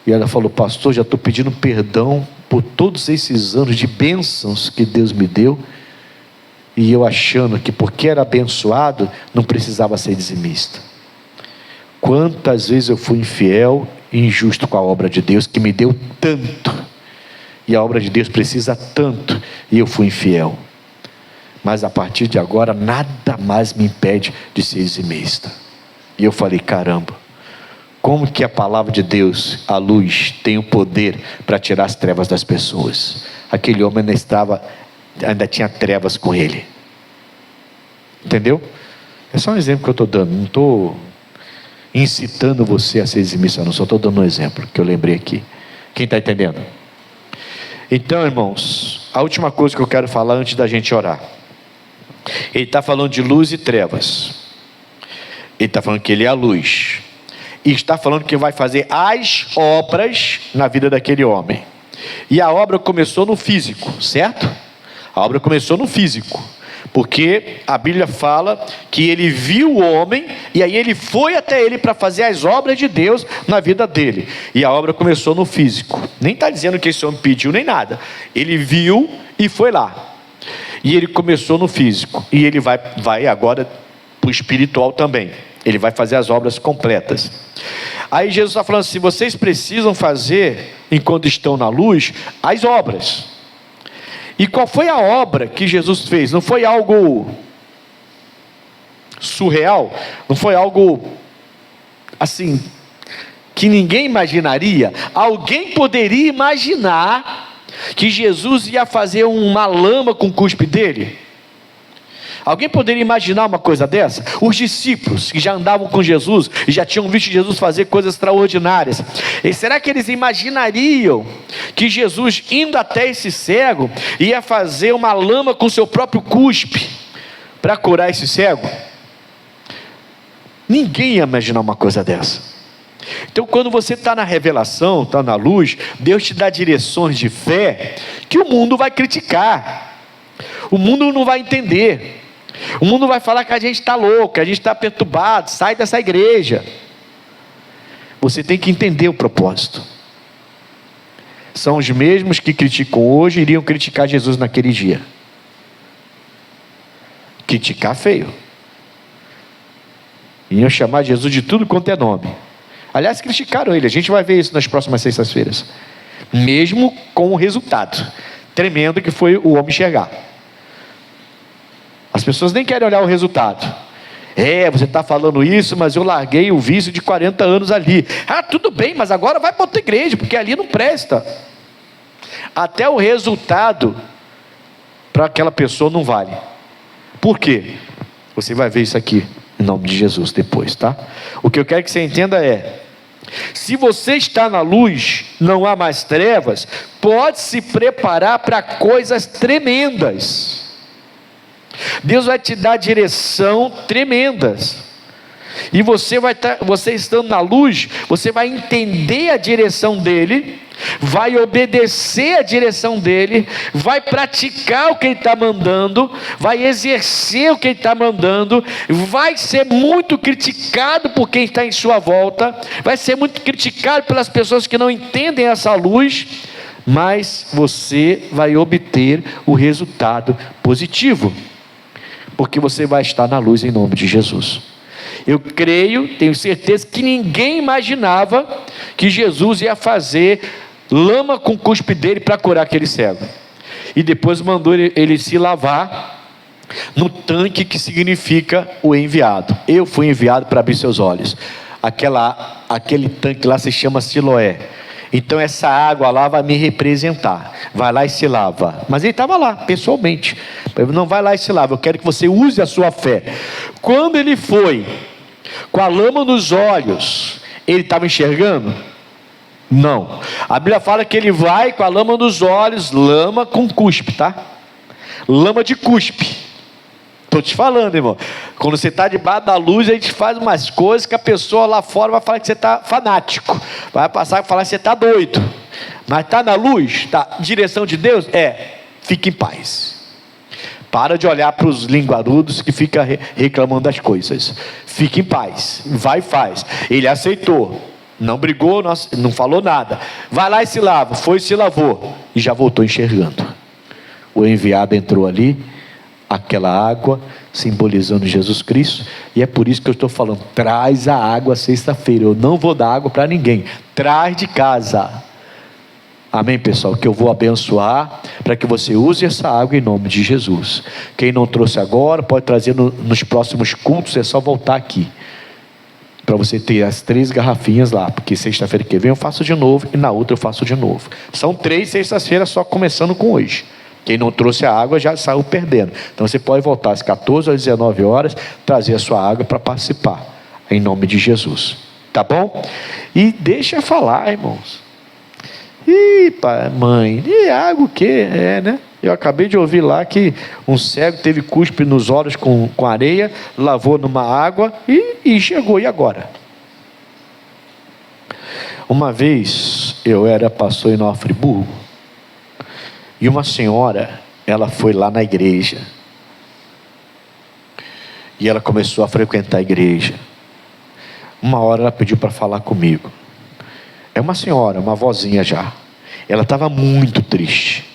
E ela falou: pastor, já estou pedindo perdão por todos esses anos de bênçãos que Deus me deu. E eu achando que porque era abençoado, não precisava ser dizimista. Quantas vezes eu fui infiel e injusto com a obra de Deus, que me deu tanto, e a obra de Deus precisa tanto, e eu fui infiel. Mas a partir de agora, nada mais me impede de ser dizimista. E eu falei, caramba, como que a palavra de Deus, a luz, tem o poder para tirar as trevas das pessoas? Aquele homem ainda tinha trevas com ele. Entendeu? É só um exemplo que eu estou dando, não estou incitando você a ser dizimista, não, só estou dando um exemplo que eu lembrei aqui. Quem está entendendo? Então, irmãos, a última coisa que eu quero falar antes da gente orar. Ele está falando de luz e trevas. Ele está falando que ele é a luz. E está falando que vai fazer as obras na vida daquele homem. E a obra começou no físico, certo? A obra começou no físico. Porque a Bíblia fala que ele viu o homem, e aí ele foi até ele para fazer as obras de Deus na vida dele. E a obra começou no físico. Nem está dizendo que esse homem pediu nem nada. Ele viu e foi lá. E ele começou no físico. E ele vai agora para o espiritual também. Ele vai fazer as obras completas. Aí Jesus está falando assim: vocês precisam fazer, enquanto estão na luz, as obras. E qual foi a obra que Jesus fez? Não foi algo surreal? Não foi algo assim que ninguém imaginaria? Alguém poderia imaginar que Jesus ia fazer uma lama com o cuspe dele? Alguém poderia imaginar uma coisa dessa? Os discípulos que já andavam com Jesus e já tinham visto Jesus fazer coisas extraordinárias, e será que eles imaginariam que Jesus, indo até esse cego, ia fazer uma lama com seu próprio cuspe para curar esse cego? Ninguém ia imaginar uma coisa dessa. Então, quando você está na revelação, está na luz, Deus te dá direções de fé que o mundo vai criticar, o mundo não vai entender. O mundo vai falar que a gente está louco, que a gente está perturbado, sai dessa igreja. Você tem que entender o propósito. São os mesmos que criticam hoje, iriam criticar Jesus naquele dia. Criticar feio. Iam chamar Jesus de tudo quanto é nome. Aliás, criticaram ele, a gente vai ver isso nas próximas sextas-feiras. Mesmo com o resultado tremendo que foi o homem enxergar. As pessoas nem querem olhar o resultado. Você está falando isso, mas eu larguei o vício de 40 anos ali. Tudo bem, mas agora vai para outra igreja, porque ali não presta. Até o resultado para aquela pessoa não vale. Por quê? Você vai ver isso aqui em nome de Jesus depois, tá? O que eu quero que você entenda é: se você está na luz, não há mais trevas, pode se preparar para coisas tremendas. Deus vai te dar direção tremendas. E você estando na luz, você vai entender a direção dele, vai obedecer a direção dele, vai praticar o que ele está mandando, vai exercer o que ele está mandando, vai ser muito criticado por quem está em sua volta, vai ser muito criticado pelas pessoas que não entendem essa luz, mas você vai obter o resultado positivo, porque você vai estar na luz em nome de Jesus. Eu creio, tenho certeza que ninguém imaginava que Jesus ia fazer lama com o cuspe dele para curar aquele cego. E depois mandou ele se lavar no tanque que significa o enviado. Eu fui enviado para abrir seus olhos. Aquele tanque lá se chama Siloé. Então essa água lá vai me representar. Vai lá e se lava. Mas ele estava lá, pessoalmente. Não vai lá e se lava. Eu quero que você use a sua fé. Quando ele foi com a lama nos olhos, ele estava enxergando? Não. A Bíblia fala que ele vai com a lama nos olhos, lama com cuspe, tá? Lama de cuspe. Estou te falando, irmão. Quando você está debaixo da luz, a gente faz umas coisas que a pessoa lá fora vai falar que você está fanático. Vai passar e falar que você está doido. Mas está na luz, tá? Direção de Deus? Fique em paz. Para de olhar para os linguarudos que ficam reclamando das coisas. Fique em paz. Vai e faz. Ele aceitou. Não brigou, não falou nada. Vai lá e se lava. Foi e se lavou. E já voltou enxergando. O enviado entrou ali. Aquela água simbolizando Jesus Cristo. E é por isso que eu estou falando: traz a água sexta-feira. Eu não vou dar água para ninguém. Traz de casa. Amém, pessoal? Que eu vou abençoar para que você use essa água em nome de Jesus. Quem não trouxe agora, pode trazer nos próximos cultos, é só voltar aqui. Para você ter as 3 garrafinhas lá, porque sexta-feira que vem eu faço de novo e na outra eu faço de novo. São 3 sextas-feiras só começando com hoje. Quem não trouxe a água já saiu perdendo. Então você pode voltar às 14 às 19 horas, trazer a sua água para participar, em nome de Jesus. Tá bom? E deixa eu falar, irmãos. Ih, pai, mãe, e água o quê? Né? Eu acabei de ouvir lá que um cego teve cuspe nos olhos com areia, lavou numa água e chegou. E agora? Uma vez eu era pastor em Nova Friburgo e uma senhora, ela foi lá na igreja e ela começou a frequentar a igreja. Uma hora ela pediu para falar comigo. É uma senhora, uma vozinha já. Ela estava muito triste.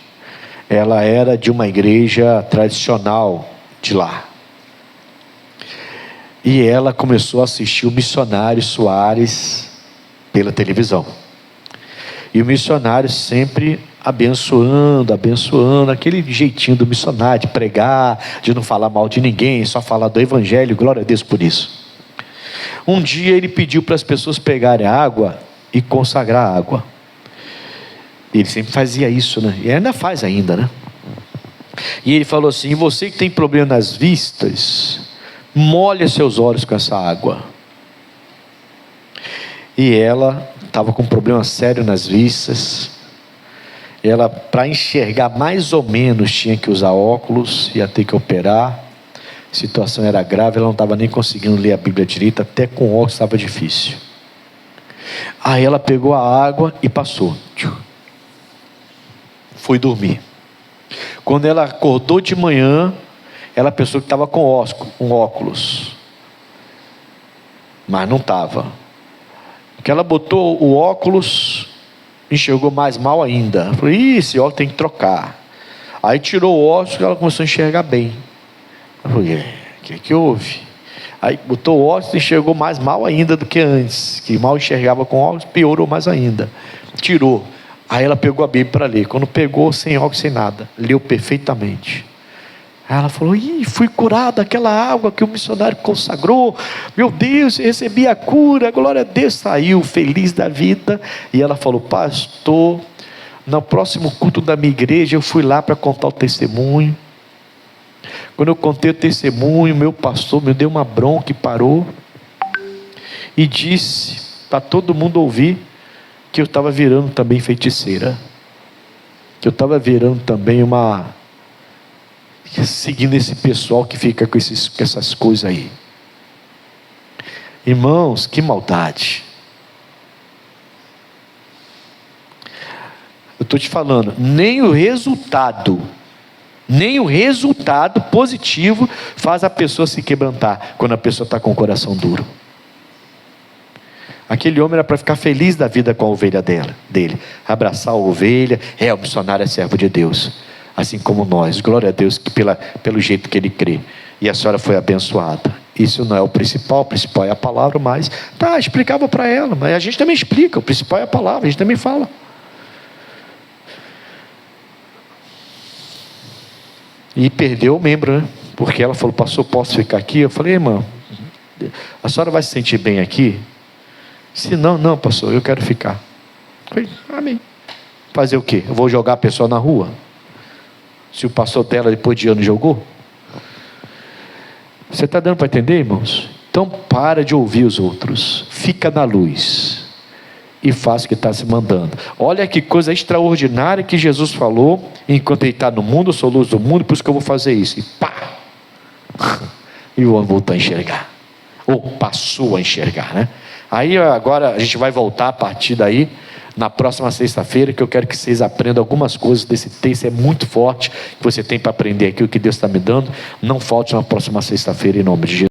Ela era de uma igreja tradicional de lá. E ela começou a assistir o missionário Soares pela televisão. E o missionário sempre abençoando, aquele jeitinho do missionário, de pregar, de não falar mal de ninguém, só falar do evangelho, glória a Deus por isso. Um dia ele pediu para as pessoas pegarem água e consagrar a água. Ele sempre fazia isso, né? E ainda faz ainda, né? E ele falou assim: você que tem problema nas vistas, molhe seus olhos com essa água. E ela estava com um problema sério nas vistas. Ela, para enxergar mais ou menos, tinha que usar óculos, ia ter que operar. A situação era grave, ela não estava nem conseguindo ler a Bíblia direito, até com óculos estava difícil. Aí ela pegou a água e passou. Foi dormir. Quando ela acordou de manhã, ela pensou que estava com óculos. Mas não estava. Porque ela botou o óculos, enxergou mais mal ainda. Falou: ih, esse óculos tem que trocar. Aí tirou o óculos e ela começou a enxergar bem. Eu falei: o que houve? Aí botou o óculos e enxergou mais mal ainda do que antes. Que mal enxergava com óculos, piorou mais ainda. Tirou. Aí ela pegou a Bíblia para ler. Quando pegou, sem óculos, sem nada, leu perfeitamente. Aí ela falou: ih, fui curada daquela água que o missionário consagrou. Meu Deus, recebi a cura, glória a Deus. Saiu feliz da vida. E ela falou: pastor, no próximo culto da minha igreja, eu fui lá para contar o testemunho. Quando eu contei o testemunho, meu pastor me deu uma bronca e parou. E disse para todo mundo ouvir que eu estava virando também feiticeira. Que eu estava virando também seguindo esse pessoal que fica com essas coisas aí. Irmãos, que maldade. Eu estou te falando, nem o resultado positivo faz a pessoa se quebrantar quando a pessoa está com o coração duro. Aquele homem era para ficar feliz da vida com a ovelha dele, abraçar a ovelha. O missionário é servo de Deus, assim como nós, glória a Deus, que pelo jeito que ele crê. E a senhora foi abençoada. Isso não é o principal é a palavra, mas explicava para ela, mas a gente também explica, o principal é a palavra, a gente também fala. E perdeu o membro, né? Porque ela falou: pastor, posso ficar aqui? Eu falei: irmã, a senhora vai se sentir bem aqui? Se não, pastor, eu quero ficar. Eu falei: amém. Fazer o quê? Eu vou jogar a pessoa na rua? Se o pastor dela depois de anos jogou? Você está dando para entender, irmãos? Então para de ouvir os outros, fica na luz e faça o que está se mandando. Olha que coisa extraordinária que Jesus falou: enquanto ele está no mundo, eu sou luz do mundo, por isso que eu vou fazer isso. E pá! E o homem voltou a enxergar, ou passou a enxergar, né? Aí agora a gente vai voltar a partir daí na próxima sexta-feira, que eu quero que vocês aprendam algumas coisas desse texto. É muito forte, que você tem para aprender aqui o que Deus está me dando. Não falte na próxima sexta-feira, em nome de Jesus.